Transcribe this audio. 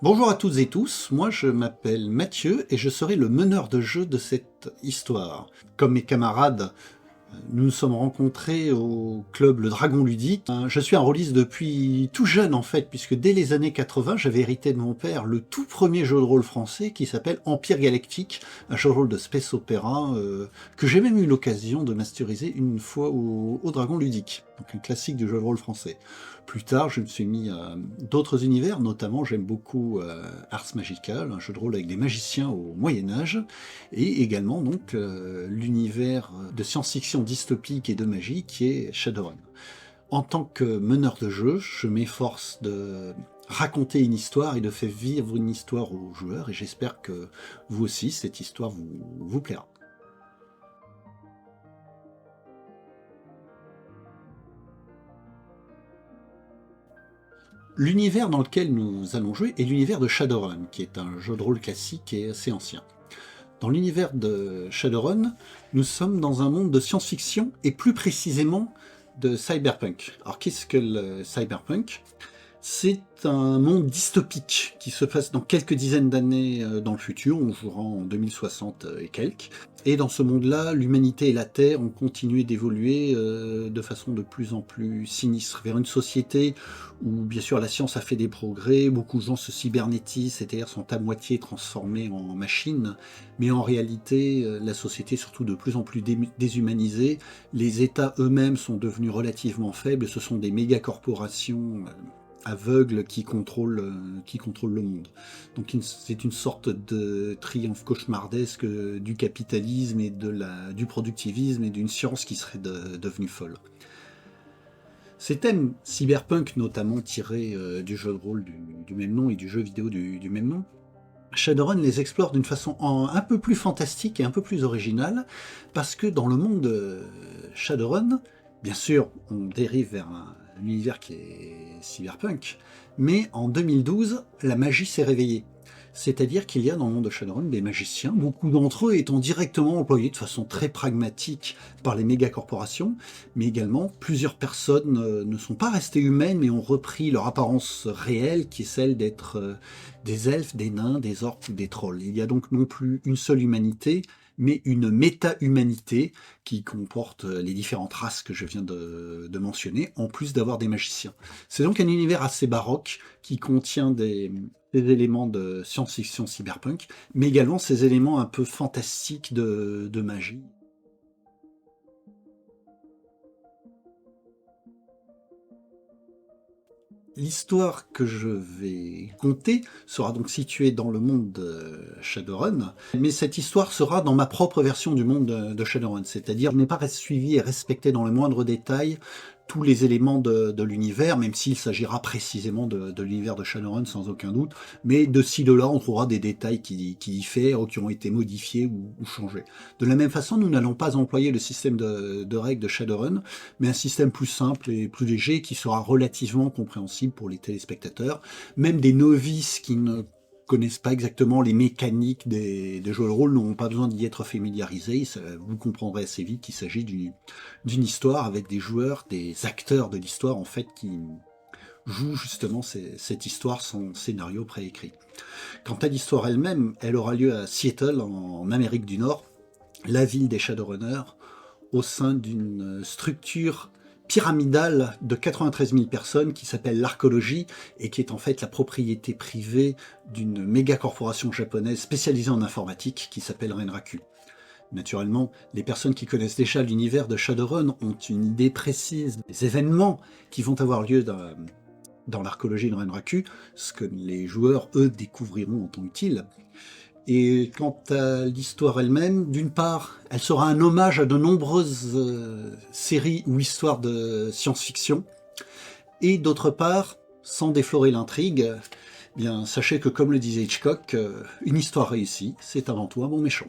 Bonjour à toutes et tous, moi je m'appelle Mathieu et je serai le meneur de jeu de cette histoire. Comme mes camarades, nous nous sommes rencontrés au club Le Dragon Ludique. Je suis un rôliste depuis tout jeune en fait, puisque dès les années 80, j'avais hérité de mon père le tout premier jeu de rôle français qui s'appelle Empire Galactique, un jeu de rôle de space opéra que j'ai même eu l'occasion de masteriser une fois au Dragon Ludique, donc un classique du jeu de rôle français. Plus tard, je me suis mis à d'autres univers, notamment j'aime beaucoup Ars Magical, un jeu de rôle avec des magiciens au Moyen-Âge, et également donc l'univers de science-fiction dystopique et de magie qui est Shadowrun. En tant que meneur de jeu, je m'efforce de raconter une histoire et de faire vivre une histoire aux joueurs, et j'espère que vous aussi, cette histoire vous plaira. L'univers dans lequel nous allons jouer est l'univers de Shadowrun, qui est un jeu de rôle classique et assez ancien. Dans l'univers de Shadowrun, nous sommes dans un monde de science-fiction et plus précisément de cyberpunk. Alors qu'est-ce que le cyberpunk? C'est un monde dystopique qui se passe dans quelques dizaines d'années dans le futur, on jouera en 2060 et quelques. Et dans ce monde-là, l'humanité et la Terre ont continué d'évoluer de façon de plus en plus sinistre, vers une société où bien sûr la science a fait des progrès, beaucoup de gens se cybernétisent, c'est-à-dire sont à moitié transformés en machines, mais en réalité la société est surtout de plus en plus déshumanisée, les États eux-mêmes sont devenus relativement faibles, ce sont des méga-corporations aveugle qui contrôle le monde. Donc c'est une sorte de triomphe cauchemardesque du capitalisme et du productivisme et d'une science qui serait devenue folle. Ces thèmes cyberpunk, notamment tirés du jeu de rôle du même nom et du jeu vidéo du même nom, Shadowrun les explore d'une façon un peu plus fantastique et un peu plus originale, parce que dans le monde de Shadowrun, bien sûr, on dérive vers un univers qui est cyberpunk, mais en 2012, la magie s'est réveillée. C'est-à-dire qu'il y a dans le monde de Shadowrun des magiciens, beaucoup d'entre eux étant directement employés de façon très pragmatique par les méga-corporations, mais également plusieurs personnes ne sont pas restées humaines, mais ont repris leur apparence réelle, qui est celle d'être des elfes, des nains, des orques ou des trolls. Il y a donc non plus une seule humanité, mais une méta-humanité qui comporte les différentes races que je viens de mentionner, en plus d'avoir des magiciens. C'est donc un univers assez baroque qui contient des éléments de science-fiction cyberpunk, mais également ces éléments un peu fantastiques de magie. L'histoire que je vais conter sera donc située dans le monde de Shadowrun, mais cette histoire sera dans ma propre version du monde de Shadowrun, c'est-à-dire je n'ai pas suivi et respecté dans le moindre détail tous les éléments de l'univers, même s'il s'agira précisément de l'univers de Shadowrun sans aucun doute, mais de ci de là on trouvera des détails qui diffèrent ou qui ont été modifiés ou changés. De la même façon, nous n'allons pas employer le système de règles de Shadowrun, mais un système plus simple et plus léger qui sera relativement compréhensible pour les téléspectateurs, même des novices qui ne connaissent pas exactement les mécaniques des jeux de rôle n'auront pas besoin d'y être familiarisés. Vous comprendrez assez vite qu'il s'agit d'une histoire avec des joueurs, des acteurs de l'histoire en fait qui jouent justement cette histoire sans scénario préécrit. Quant à l'histoire elle-même, elle aura lieu à Seattle en Amérique du Nord, la ville des Shadowrunners, au sein d'une structure pyramidale de 93 000 personnes qui s'appelle l'Arcologie et qui est en fait la propriété privée d'une méga corporation japonaise spécialisée en informatique qui s'appelle Renraku. Naturellement, les personnes qui connaissent déjà l'univers de Shadowrun ont une idée précise des événements qui vont avoir lieu dans l'archéologie de Renraku, ce que les joueurs, eux, découvriront en tant qu'utile. Et quant à l'histoire elle-même, d'une part, elle sera un hommage à de nombreuses séries ou histoires de science-fiction, et d'autre part, sans déflorer l'intrigue, bien sachez que comme le disait Hitchcock, une histoire réussie, c'est avant tout un bon méchant.